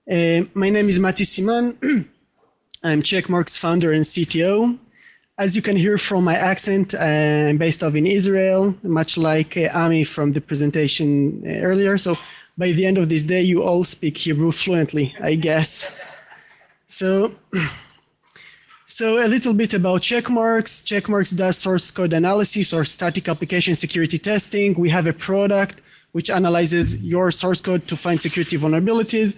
My name is Maty Siman. I'm Checkmark's founder and CTO. As you can hear from my accent, I'm based off in Israel, much like Ami from the presentation earlier. So by the end of this day, you all speak Hebrew fluently, I guess. So a little bit about Checkmarks. Checkmarks does source code analysis or static application security testing. We have a product which analyzes your source code to find security vulnerabilities.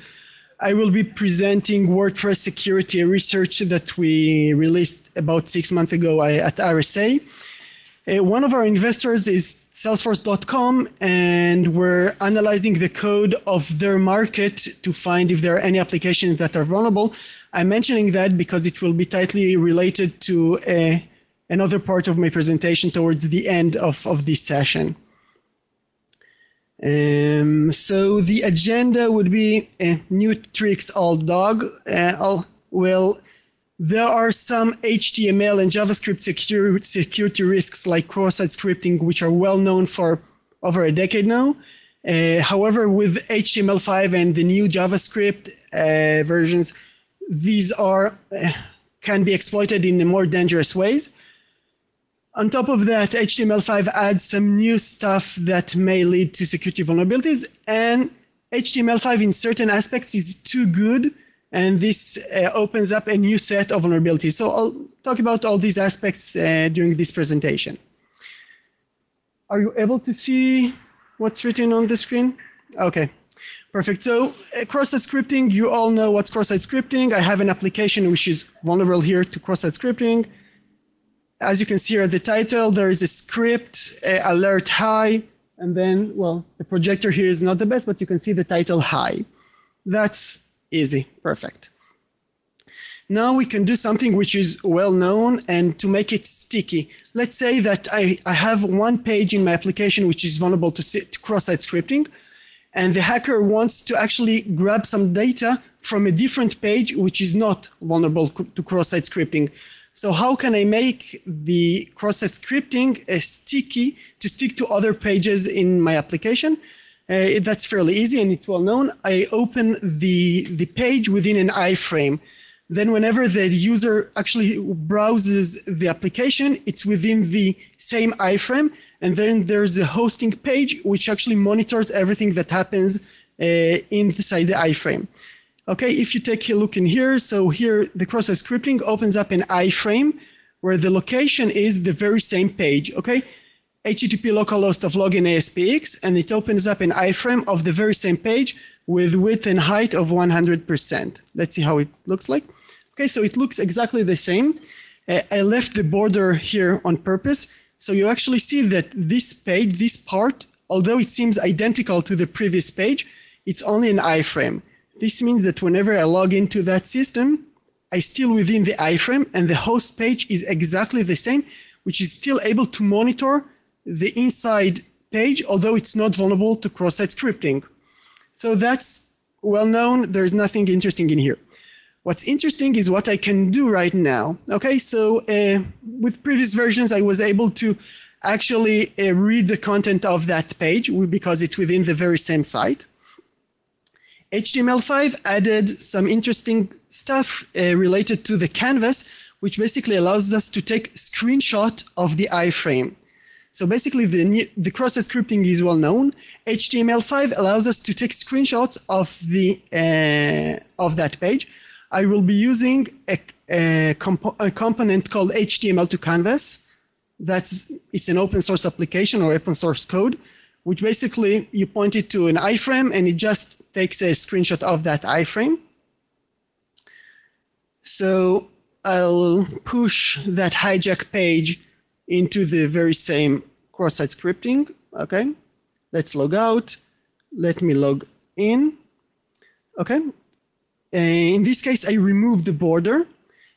I will be presenting WordPress security research that we released about 6 months ago at RSA. One of our investors is Salesforce.com, and we're analyzing the code of their market to find if there are any applications that are vulnerable. I'm mentioning that because it will be tightly related to another part of my presentation towards the end of this session. So the agenda would be new tricks, old dog. Well, there are some HTML and JavaScript security risks like cross-site scripting, which are well known for over a decade now. However, with HTML5 and the new JavaScript versions, these can be exploited in more dangerous ways. On top of that, HTML5 adds some new stuff that may lead to security vulnerabilities, and HTML5 in certain aspects is too good, and this opens up a new set of vulnerabilities. So I'll talk about all these aspects during this presentation. Are you able to see what's written on the screen? Okay, perfect. So cross-site scripting, you all know what's cross-site scripting. I have an application which is vulnerable here to cross-site scripting. As you can see here at the title, there is a script, alert hi, and then, well, the projector here is not the best, but you can see the title hi. That's easy, perfect. Now we can do something which is well known, and to make it sticky. Let's say that I have one page in my application which is vulnerable to cross-site scripting, and the hacker wants to actually grab some data from a different page which is not vulnerable to cross-site scripting. So how can I make the cross-site scripting sticky to stick to other pages in my application? That's fairly easy and it's well known. I open the page within an iframe. Then whenever the user actually browses the application, it's within the same iframe. And then there's a hosting page which actually monitors everything that happens inside the iframe. Okay, if you take a look in here, so here the cross-site scripting opens up an iframe where the location is the very same page, okay? HTTP localhost of login ASPX, and it opens up an iframe of the very same page with width and height of 100%. Let's see how it looks like. Okay, so it looks exactly the same. I left the border here on purpose. So you actually see that this page, this part, although it seems identical to the previous page, it's only an iframe. This means that whenever I log into that system, I'm still within the iframe and the host page is exactly the same, which is still able to monitor the inside page, although it's not vulnerable to cross-site scripting. So that's well known. There's nothing interesting in here. What's interesting is what I can do right now. Okay, so with previous versions, I was able to actually read the content of that page because it's within the very same site. HTML5 added some interesting stuff related to the canvas, which basically allows us to take a screenshot of the iframe. So basically the cross-site scripting is well known. HTML5 allows us to take screenshots of that page. I will be using a component called HTML2Canvas. It's an open source application or open source code, which basically you point it to an iframe and it just takes a screenshot of that iframe. So I'll push that hijack page into the very same cross-site scripting. Okay, let's log out. Let me log in. Okay, in this case, I removed the border.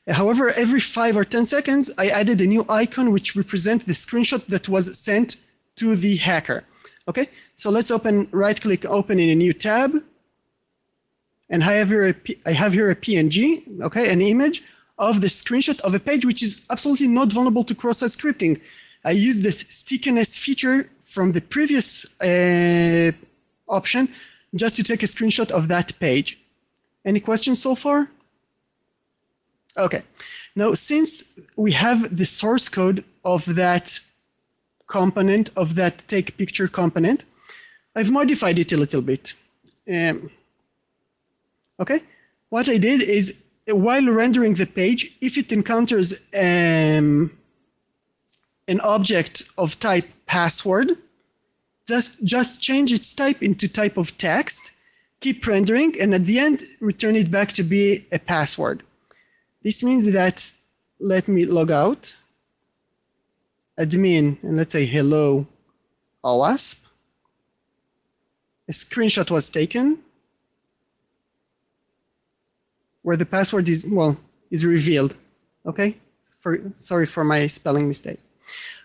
However, every 5 or 10 seconds, I added a new icon which represents the screenshot that was sent to the hacker. Okay, so let's right-click, open in a new tab. And I have here a PNG, okay, an image of the screenshot of a page which is absolutely not vulnerable to cross-site scripting. I used the stickiness feature from the previous option just to take a screenshot of that page. Any questions so far? Okay. Now, since we have the source code of that component, of that take picture component, I've modified it a little bit. Okay. What I did is, while rendering the page, if it encounters an object of type password, just change its type into type of text, keep rendering, and at the end, return it back to be a password. This means that, let me log out, admin, and let's say hello, OWASP. A screenshot was taken where the password is, well, is revealed. Okay, sorry for my spelling mistake.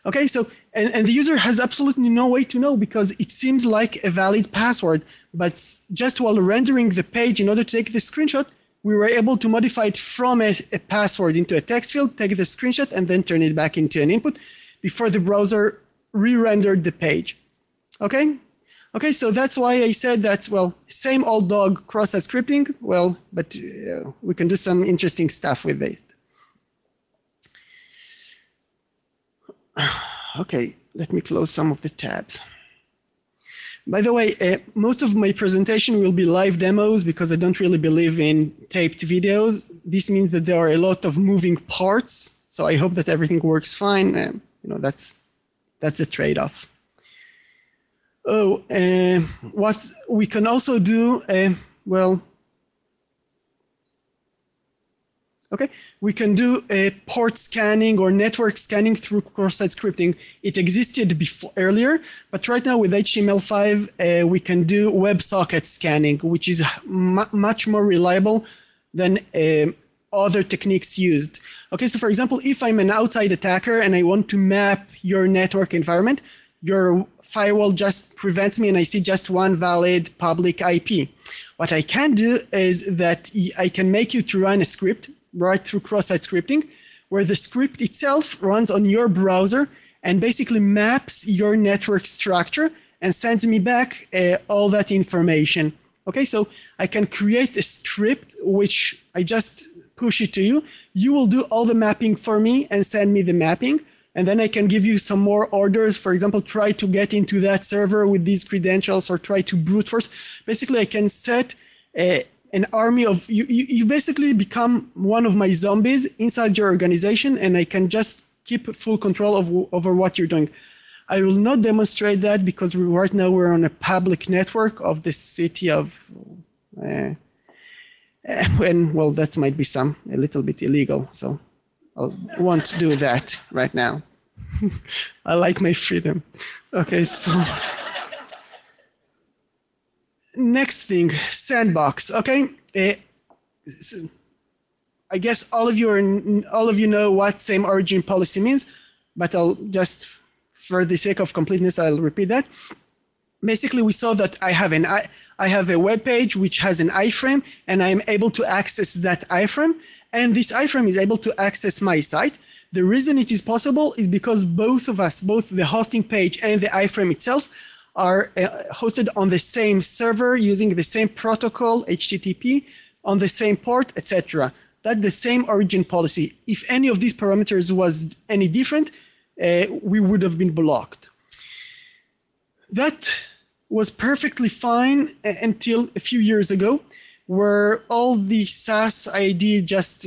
Okay, so, and the user has absolutely no way to know because it seems like a valid password, but just while rendering the page in order to take the screenshot, we were able to modify it from a password into a text field, take the screenshot, and then turn it back into an input before the browser re-rendered the page. Okay? Okay, so that's why I said that, well, same old dog cross-site scripting, well, but we can do some interesting stuff with it. Okay, let me close some of the tabs. By the way, most of my presentation will be live demos because I don't really believe in taped videos. This means that there are a lot of moving parts, so I hope that everything works fine. You know, that's a trade-off. Oh, what we can also do, well, okay, we can do port scanning or network scanning through cross-site scripting. It existed before earlier, but right now with HTML5, we can do WebSocket scanning, which is much more reliable than other techniques used. Okay, so for example, if I'm an outside attacker and I want to map your network environment, your firewall just prevents me and I see just one valid public IP. What I can do is that I can make you to run a script right through cross-site scripting, where the script itself runs on your browser and basically maps your network structure and sends me back all that information. Okay, so I can create a script which I just push it to you. You will do all the mapping for me and send me the mapping. And then I can give you some more orders. For example, try to get into that server with these credentials or try to brute force. Basically, I can set an army of, you basically become one of my zombies inside your organization, and I can just keep full control over what you're doing. I will not demonstrate that because right now we're on a public network of the city of, well, that might be a little bit illegal. So I won't do that right now. I like my freedom. Okay, so next thing, sandbox. Okay, so I guess all of you know what same origin policy means, but I'll just, for the sake of completeness, I'll repeat that. Basically, we saw that I have a web page which has an iframe, and I am able to access that iframe. And this iframe is able to access my site. The reason it is possible is because both of us, both the hosting page and the iframe itself, are hosted on the same server using the same protocol, HTTP, on the same port, etc. That's the same origin policy. If any of these parameters was any different, we would have been blocked. That was perfectly fine until a few years ago, where all the SaaS ID just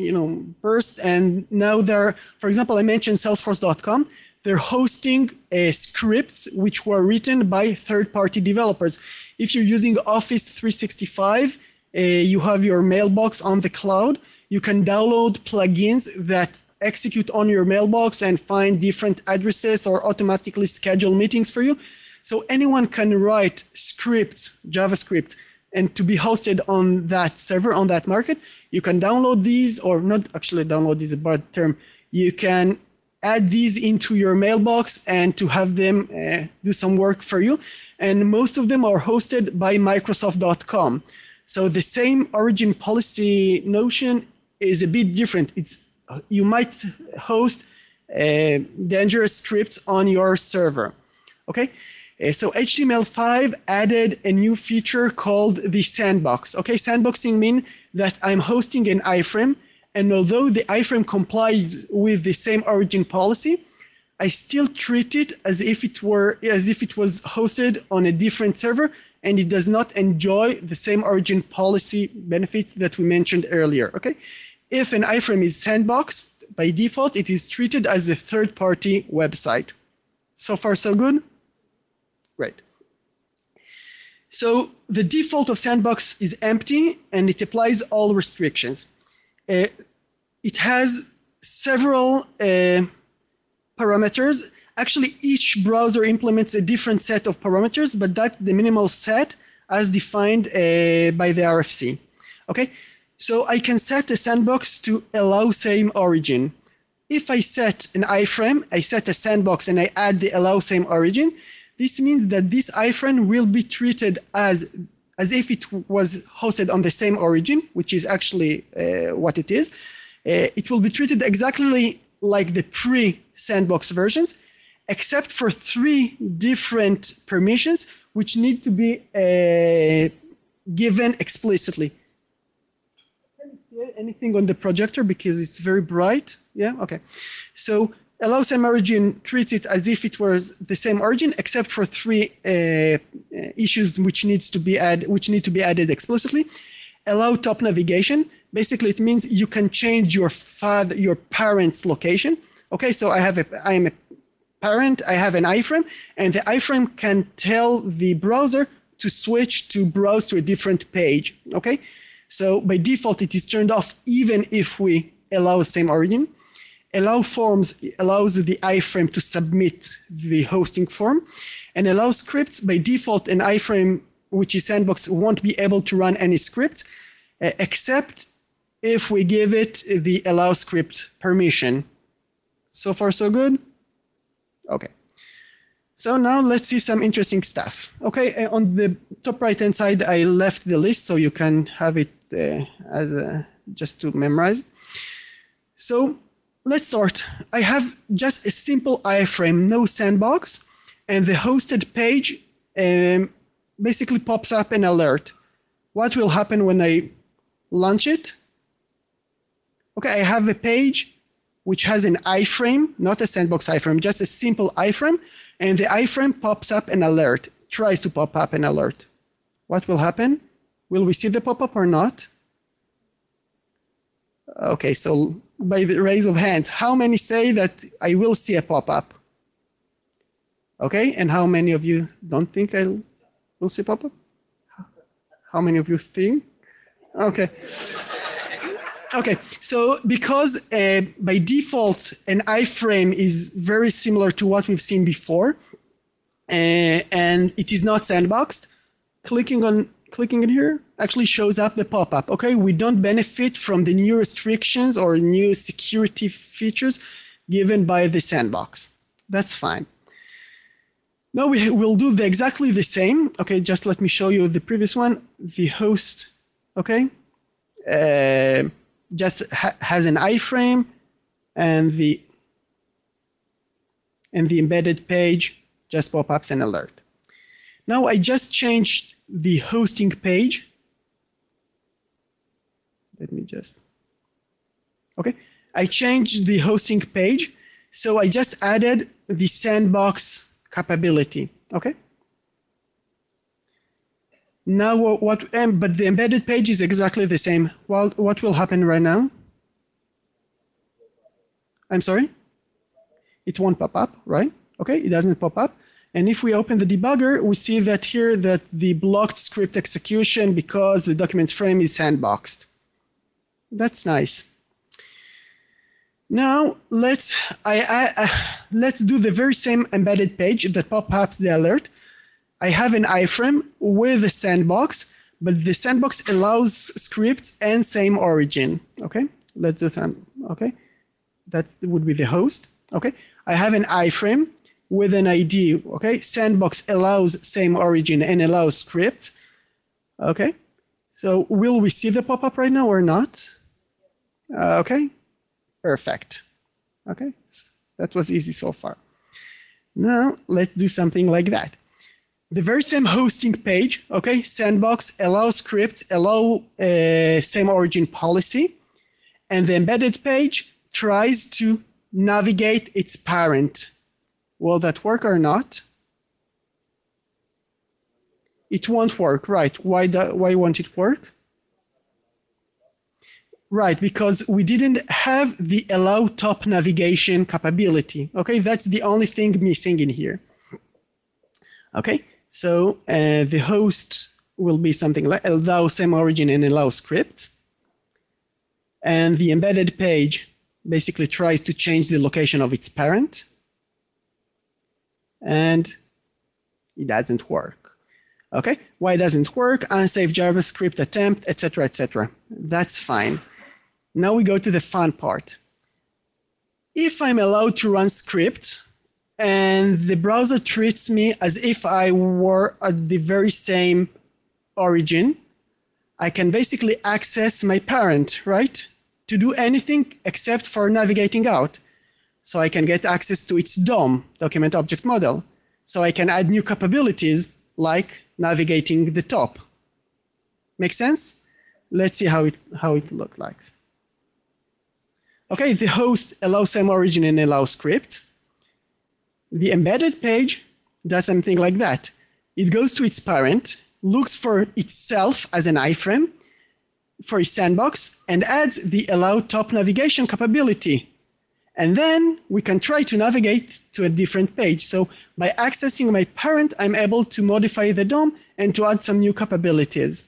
burst, and now they're, for example, I mentioned Salesforce.com. They're hosting scripts which were written by third-party developers. If you're using Office 365, you have your mailbox on the cloud. You can download plugins that execute on your mailbox and find different addresses or automatically schedule meetings for you. So anyone can write scripts, JavaScript, and to be hosted on that server, on that market. You can download these, or not actually download is a bad term. You can add these into your mailbox and to have them do some work for you. And most of them are hosted by Microsoft.com. So the same origin policy notion is a bit different. You might host dangerous scripts on your server. Okay. So HTML5 added a new feature called the sandbox. Okay, sandboxing means that I'm hosting an iframe, and although the iframe complies with the same origin policy, I still treat it as if it was hosted on a different server, and it does not enjoy the same origin policy benefits that we mentioned earlier. Okay, if an iframe is sandboxed, by default, it is treated as a third-party website. So far, so good? Great. So the default of sandbox is empty, and it applies all restrictions. It has several parameters. Actually, each browser implements a different set of parameters, but that's the minimal set as defined by the RFC. Okay, so I can set a sandbox to allow same origin. If I set an iframe, I set a sandbox, and I add the allow same origin, this means that this iframe will be treated as if it was hosted on the same origin, which is actually what it is. It will be treated exactly like the pre-sandbox versions, except for 3 different permissions, which need to be given explicitly. Can you see anything on the projector because it's very bright? Yeah, okay. So allow same origin treats it as if it was the same origin, except for 3 issues which need to be added explicitly. Allow top navigation. Basically, it means you can change your parent's location. Okay, so I am a parent, I have an iframe, and the iframe can tell the browser to switch to browse to a different page. Okay, so by default, it is turned off even if we allow the same origin. Allow forms allows the iframe to submit the hosting form, and allow scripts. By default, an iframe which is sandbox won't be able to run any script except if we give it the allow script permission. So far, so good? Okay. So now let's see some interesting stuff. Okay, on the top right-hand side, I left the list so you can have it just to memorize. So let's start. I have just a simple iframe, no sandbox, and the hosted page basically pops up an alert. What will happen when I launch it? Okay, I have a page which has an iframe, not a sandbox iframe, just a simple iframe, and the iframe pops up an alert, tries to pop up an alert. What will happen? Will we see the pop-up or not? Okay, so by the raise of hands, how many say that I will see a pop-up? Okay, and how many of you don't think I will see pop-up? How many of you think? Okay. Okay, so because by default, an iframe is very similar to what we've seen before, and it is not sandboxed, clicking in here actually shows up the pop-up. Okay, we don't benefit from the new restrictions or new security features given by the sandbox. That's fine. Now we will do exactly the same. Okay, just let me show you the previous one. The host, okay, just has an iframe, and the embedded page just pop-ups an alert. Now I just changed the hosting page. Let me just, okay. I changed the hosting page, so I just added the sandbox capability, okay? Now but the embedded page is exactly the same. Well, what will happen right now? I'm sorry? It won't pop up, right? Okay, it doesn't pop up. And if we open the debugger, we see that here that the blocked script execution because the document frame is sandboxed. That's nice. Now let's do the very same embedded page that pop-ups the alert. I have an iframe with a sandbox, but the sandbox allows scripts and same origin. Okay, let's do that. Okay, that would be the host. Okay, I have an iframe with an ID. Okay, sandbox allows same origin and allows script. Okay, so will we see the pop-up right now or not? Okay, perfect. Okay, that was easy so far. Now let's do something like that. the very same hosting page, okay, sandbox, allow scripts, allow same origin policy, and the embedded page tries to navigate its parent. Will that work or not? It won't work, right? Why won't it work? Right, because we didn't have the allow top navigation capability. Okay, that's the only thing missing in here. Okay, so the host will be something like allow same origin and allow scripts. And the embedded page basically tries to change the location of its parent. And it doesn't work. Okay, why it doesn't work? Unsafe JavaScript attempt, etc., etc. That's fine. Now we go to the fun part. If I'm allowed to run script and the browser treats me as if I were at the very same origin, I can basically access my parent, right? To do anything except for navigating out. So I can get access to its DOM, document object model. So I can add new capabilities like navigating the top. Make sense? Let's see how it looked like. Okay, the host allows same origin and allow script. The embedded page does something like that. It goes to its parent, looks for itself as an iframe for its sandbox, and adds the allow top navigation capability. And then we can try to navigate to a different page. So by accessing my parent, I'm able to modify the DOM and to add some new capabilities.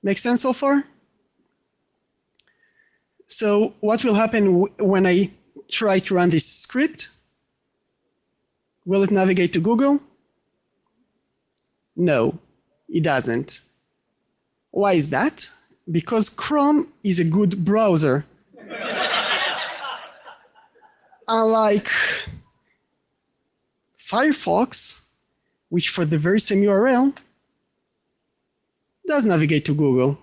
Make sense so far? So what will happen when I try to run this script? Will it navigate to Google? No, it doesn't. Why is that? Because Chrome is a good browser. Unlike Firefox, which for the very same URL does navigate to Google.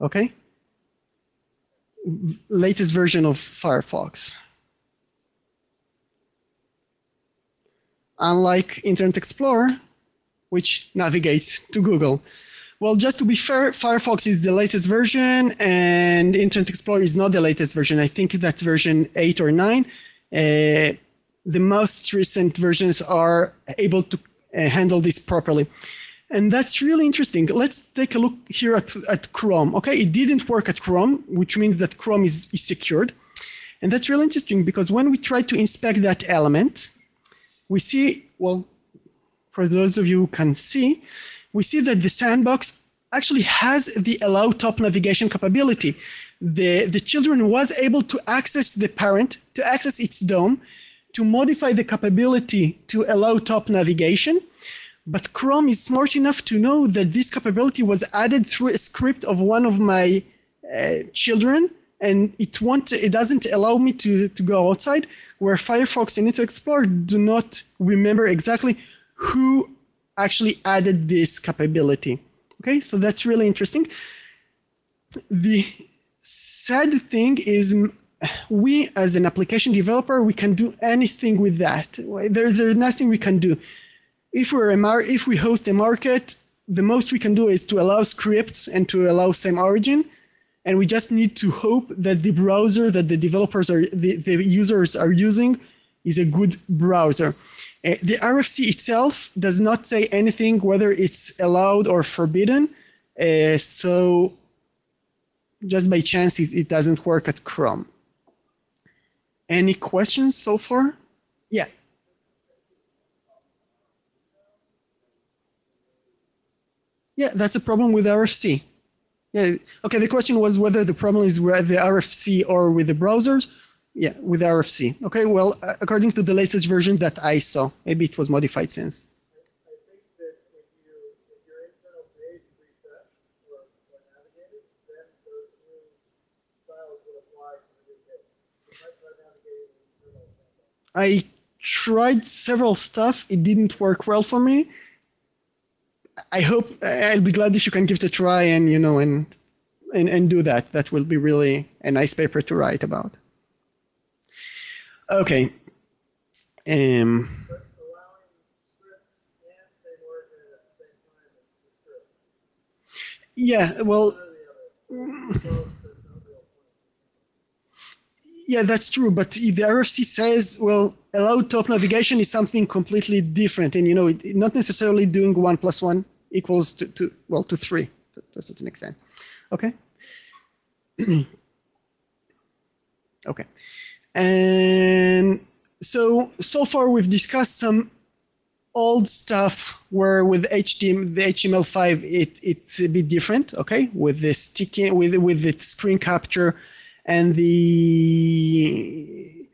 Okay? Latest version of Firefox. Unlike Internet Explorer, which navigates to Google. Well, just to be fair, Firefox is the latest version and Internet Explorer is not the latest version. I think that's version 8 or 9. The most recent versions are able to handle this properly. And that's really interesting. Let's take a look here at Chrome. Okay, it didn't work at Chrome, which means that Chrome is secured. And that's really interesting because when we try to inspect that element, we see, well, for those of you who can see, we see that the sandbox actually has the allow top navigation capability. The children was able to access the parent, to access its DOM, to modify the capability to allow top navigation. But Chrome is smart enough to know that this capability was added through a script of one of my children, and it doesn't allow me to go outside, where Firefox and Internet Explorer do not remember exactly who actually added this capability. Okay, so that's really interesting. The sad thing is we, as an application developer, we can do anything with that. There's nothing we can do. If we host a market, the most we can do is to allow scripts and to allow same origin. And we just need to hope that the browser that the developers the users are using is a good browser. The RFC itself does not say anything whether it's allowed or forbidden. So just by chance, it doesn't work at Chrome. Any questions so far? Yeah. Yeah, that's a problem with RFC. Yeah. Okay, the question was whether the problem is with the RFC or with the browsers. Yeah, with RFC. Okay, well, according to the latest version that I saw, maybe it was modified since. I think that if your internal page refresh or navigated, then those new styles will apply to the new page. You might try navigating the internal sandbox. I tried several stuff. It didn't work well for me. I hope I'll be glad if you can give it a try and and do that. That will be really a nice paper to write about. Okay. But allowing scripts Yeah, well, yeah, that's true. But the RFC says, well, allowed top navigation is something completely different. And, you know, not necessarily doing 1 + 1 equals to 3 to a certain extent. Okay. Okay. And so far we've discussed some old stuff where with the HTML5 it's a bit different, okay, with the sticking with the screen capture and the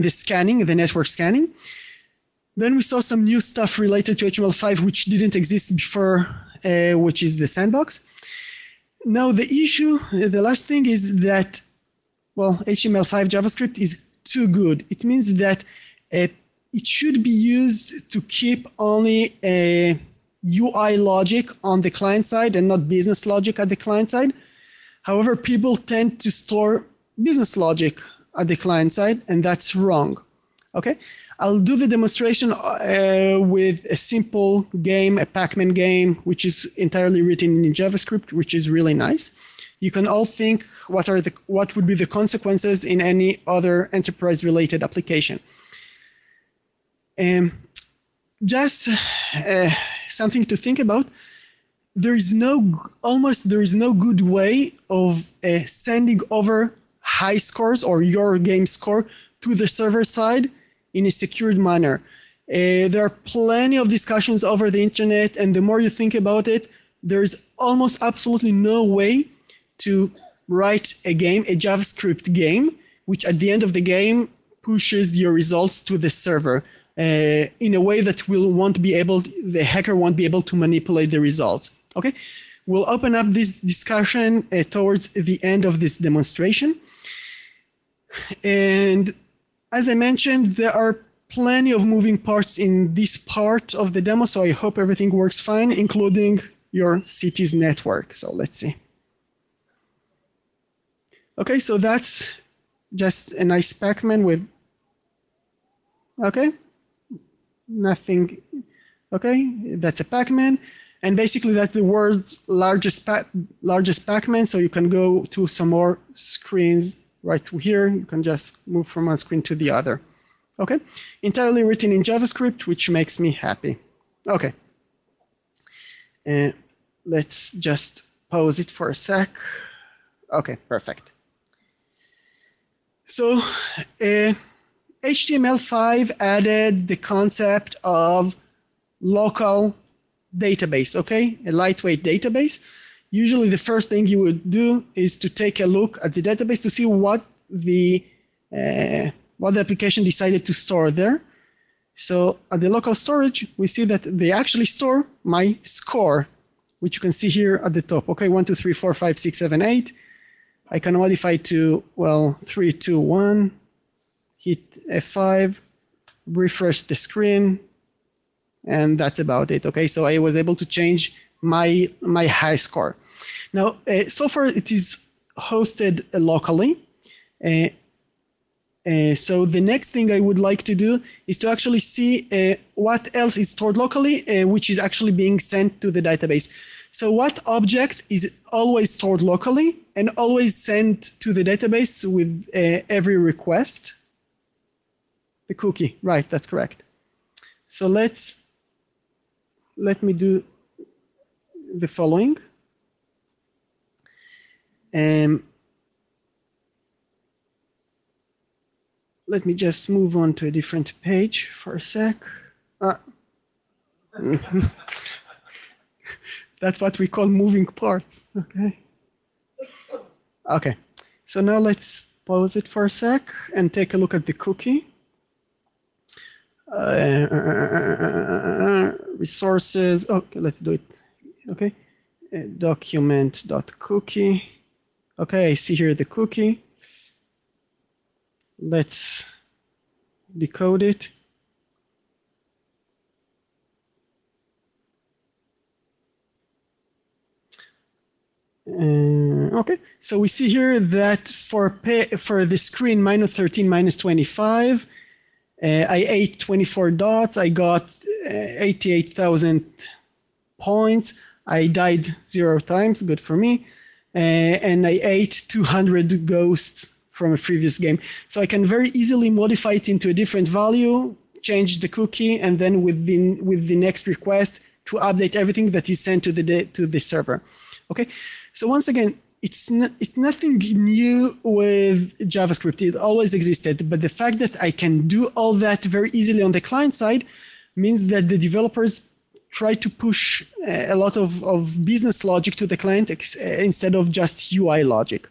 scanning, the network scanning. Then we saw some new stuff related to HTML5 which didn't exist before, which is the sandbox. Now the issue, the last thing is that, well, HTML5 JavaScript is too good. It means that it should be used to keep only a UI logic on the client side and not business logic at the client side. However, people tend to store business logic at the client side, and that's wrong. Okay, I'll do the demonstration with a simple game, a Pac-Man game, which is entirely written in JavaScript, which is really nice. You can all think what would be the consequences in any other enterprise-related application. Just something to think about. There is no good way of sending over high scores or your game score to the server side in a secured manner. There are plenty of discussions over the internet, and the more you think about it, there's almost absolutely no way to write a game, a JavaScript game, which at the end of the game pushes your results to the server in a way that the hacker won't be able to manipulate the results. Okay, we'll open up this discussion towards the end of this demonstration. And as I mentioned, there are plenty of moving parts in this part of the demo, so I hope everything works fine, including your city's network. So let's see. Okay, so that's just a nice Pac-Man with, okay, nothing, okay, that's a Pac-Man. And basically that's the world's largest Pac-Man, so you can go to some more screens right here. You can just move from one screen to the other. Okay, entirely written in JavaScript, which makes me happy. Okay, let's just pause it for a sec. Okay, perfect. So HTML5 added the concept of local database, okay, a lightweight database. Usually the first thing you would do is to take a look at the database to see what the application decided to store there. So at the local storage, we see that they actually store my score, which you can see here at the top. Okay, 1, 2, 3, 4, 5, 6, 7, 8. I can modify to, well, 3, 2, 1, hit F5, refresh the screen, and that's about it. Okay, so I was able to change my high score. Now, so far it is hosted locally. So the next thing I would like to do is to actually see what else is stored locally, which is actually being sent to the database. So what object is always stored locally and always sent to the database with every request? The cookie, right, that's correct. So let me do the following. Let me just move on to a different page for a sec. That's what we call moving parts, okay? Okay, so now let's pause it for a sec and take a look at the cookie. Resources, okay, let's do it, okay? Document.cookie. Okay, I see here the cookie. Let's decode it. Okay, so we see here that for the screen -13, -25, I ate 24 dots. I got 88,000 points. I died 0 times. Good for me. And I ate 200 ghosts from a previous game. So I can very easily modify it into a different value, change the cookie, and then with the next request to update everything that is sent to the server. Okay. So once again, it's nothing new with JavaScript. It always existed, but the fact that I can do all that very easily on the client side means that the developers try to push a lot of business logic to the client instead of just UI logic.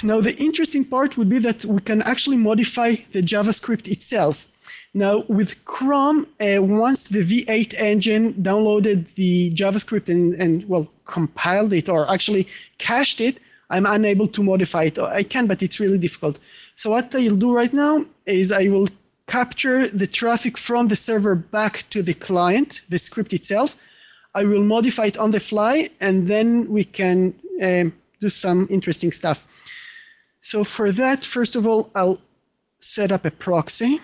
Now, the interesting part would be that we can actually modify the JavaScript itself. Now, with Chrome, once the V8 engine downloaded the JavaScript and well, compiled it or actually cached it, I'm unable to modify it. I can, but it's really difficult. So what I'll do right now is I will capture the traffic from the server back to the client, the script itself. I will modify it on the fly, and then we can do some interesting stuff. So for that, first of all, I'll set up a proxy.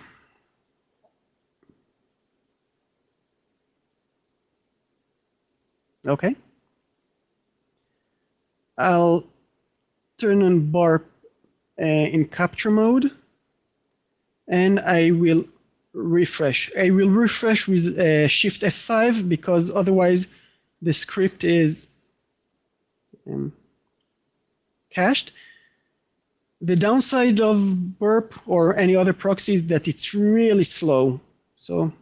Okay. I'll turn on barp in capture mode, and I will refresh. I will refresh with Shift F5 because otherwise the script is cached. The downside of burp or any other proxy is that it's really slow. So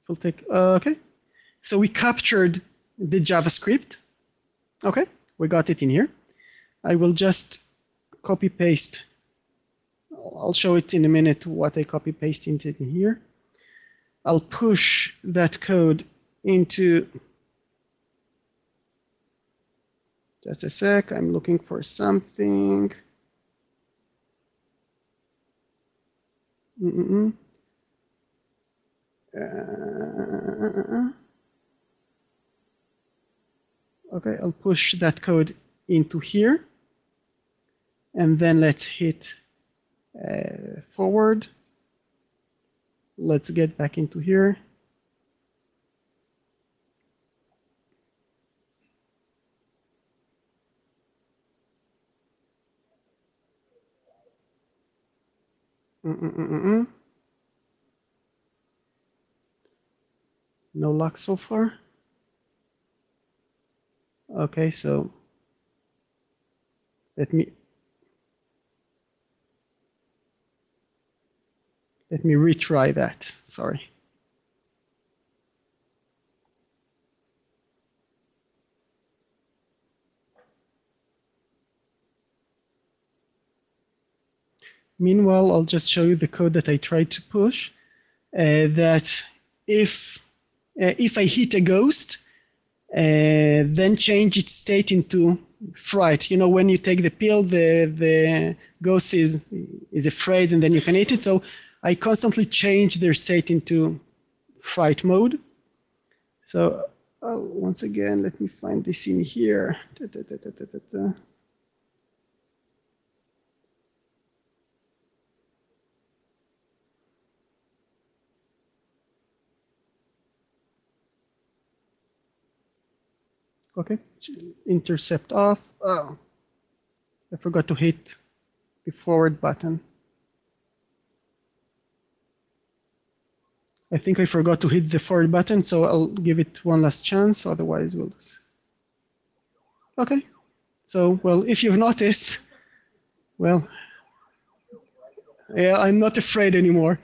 we'll take, okay. So we captured the JavaScript. Okay, we got it in here. I will just copy paste. I'll show it in a minute what I copy paste into here. I'll push that code into, just a sec, I'm looking for something. Okay, I'll push that code into here, and then let's hit forward. Let's get back into here. No luck so far. Okay, so let me retry that. Sorry. Meanwhile, I'll just show you the code that I tried to push. That if I hit a ghost, then change its state into fright. You know, when you take the pill, the ghost is afraid, and then you can eat it. So I constantly change their state into fright mode. So once again, let me find this in here. Okay, intercept off. Oh, I forgot to hit the forward button. I think I forgot to hit the forward button, so I'll give it one last chance, otherwise we'll just... Okay, so, well, if you've noticed, well, yeah, I'm not afraid anymore.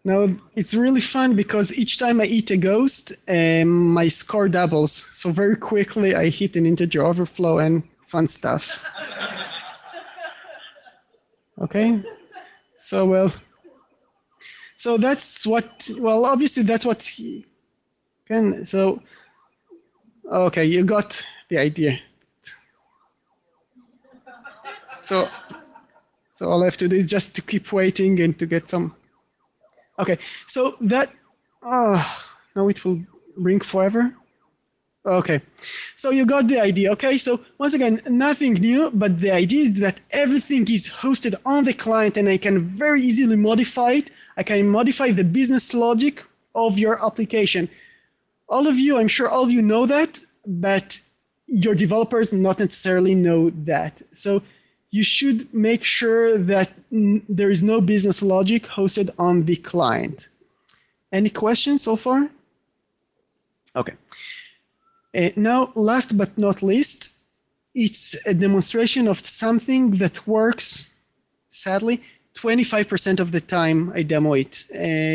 Now, it's really fun because each time I eat a ghost, my score doubles. So very quickly, I hit an integer overflow and fun stuff. Okay, so well, so that's what, well, obviously that's what you can, so, okay, you got the idea. So all I have to do is just to keep waiting and to get some. Okay, so that, now it will ring forever. Okay, so you got the idea. Okay, so once again, nothing new, but the idea is that everything is hosted on the client and I can very easily modify it. I can modify the business logic of your application. All of you, I'm sure all of you know that, but your developers not necessarily know that. So you should make sure that there is no business logic hosted on the client. Any questions so far? Okay. Now, last but not least, it's a demonstration of something that works, sadly, 25% of the time I demo it.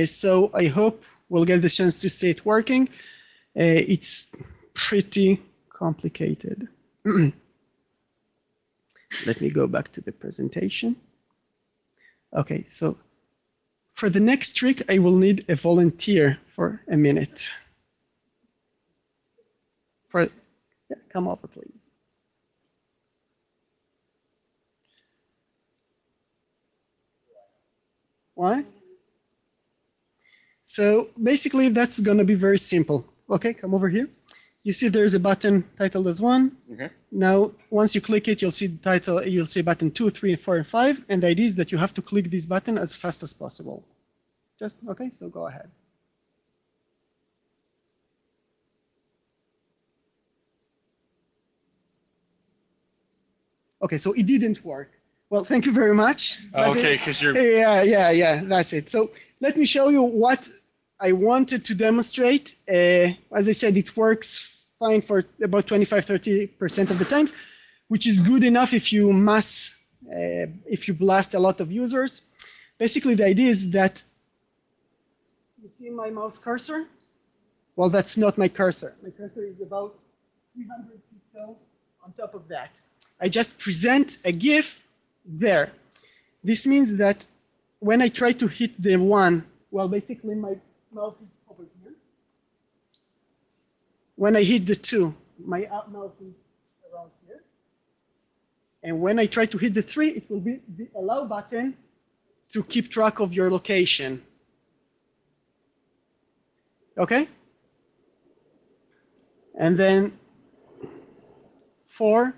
So I hope we'll get the chance to see it working. It's pretty complicated. Let me go back to the presentation. Okay, so for the next trick, I will need a volunteer for a minute. Yeah, come over, please. Why? So basically, that's going to be very simple. Okay, come over here. You see there's a button titled as 1. Mm-hmm. Now, once you click it, you'll see the title, you'll see button 2, 3, 4, and 5. And the idea is that you have to click this button as fast as possible. Just, okay, so go ahead. Okay, so it didn't work. Well, thank you very much. Okay, because you're... Yeah, that's it. So let me show you what I wanted to demonstrate. As I said, it works fine for about 25–30% of the times, which is good enough if you if you blast a lot of users. Basically, the idea is that you see my mouse cursor? Well, that's not my cursor. My cursor is about 300 pixels on top of that. I just present a GIF there. This means that when I try to hit the 1, well, basically my mouse is over here. When I hit the 2, my mouse is around here. And when I try to hit the 3, it will be the allow button to keep track of your location. Okay? And then 4.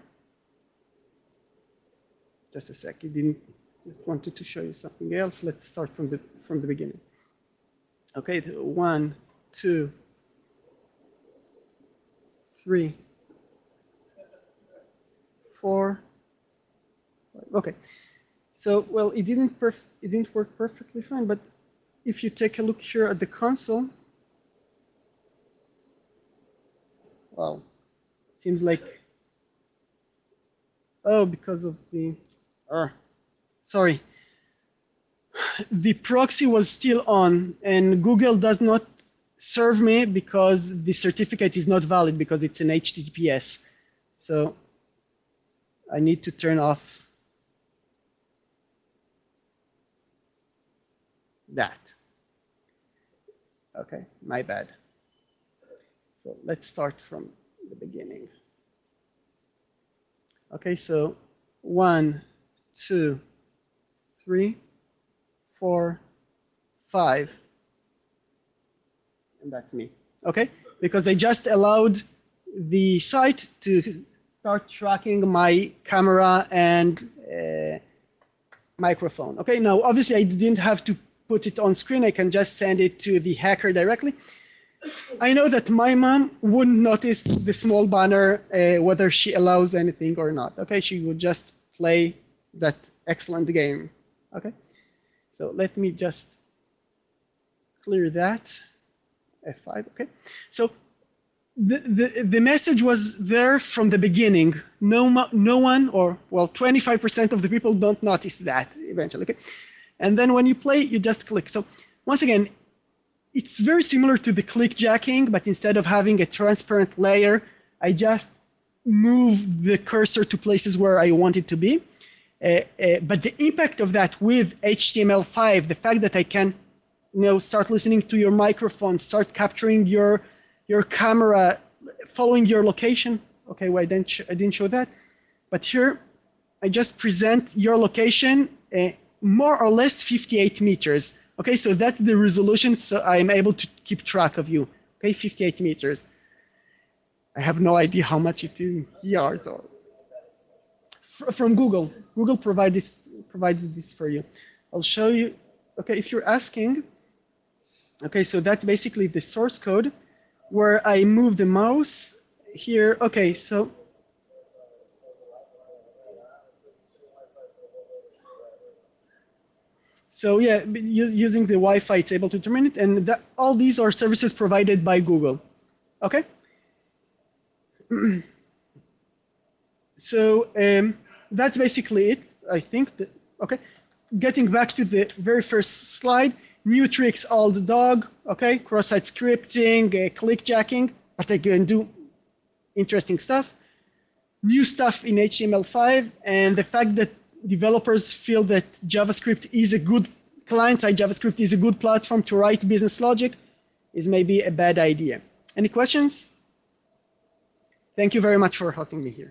Just a sec, just wanted to show you something else. Let's start from the beginning. Okay, 1, 2, 3, 4. Okay, so well, it didn't work perfectly fine, but if you take a look here at the console, well, it seems like, oh, because of the sorry. The proxy was still on, and Google does not serve me because the certificate is not valid because it's an HTTPS. So I need to turn off that. Okay, my bad. So let's start from the beginning. Okay, so 1, 2, 3, 4, 5, and that's me. Okay, because I just allowed the site to start tracking my camera and microphone. Okay, now obviously I didn't have to put it on screen. I can just send it to the hacker directly. I know that my mom wouldn't notice the small banner whether she allows anything or not. Okay, she would just play that excellent game. Okay, so let me just clear that. F5. Okay, so the message was there from the beginning. No one, or well, 25% of the people don't notice that eventually. Okay, and then when you play, you just click. So once again, it's very similar to the clickjacking, but instead of having a transparent layer, I just move the cursor to places where I want it to be. But the impact of that with HTML5, the fact that I can start listening to your microphone, start capturing your camera, following your location. Okay, well, I didn't show that. But here, I just present your location more or less 58 meters. Okay, so that's the resolution, so I'm able to keep track of you. Okay, 58 meters. I have no idea how much it is in yards or from Google. Google provides this for you. I'll show you. Okay, if you're asking, okay, so that's basically the source code where I move the mouse here. Okay, so yeah, using the Wi-Fi, it's able to determine it, and all these are services provided by Google. Okay. So that's basically it, I think. Okay. Getting back to the very first slide, new tricks, old dog. Okay, cross-site scripting, clickjacking, but they can do interesting stuff. New stuff in HTML5, and the fact that developers feel that JavaScript is a good client-side JavaScript is a good platform to write business logic is maybe a bad idea. Any questions? Thank you very much for hosting me here.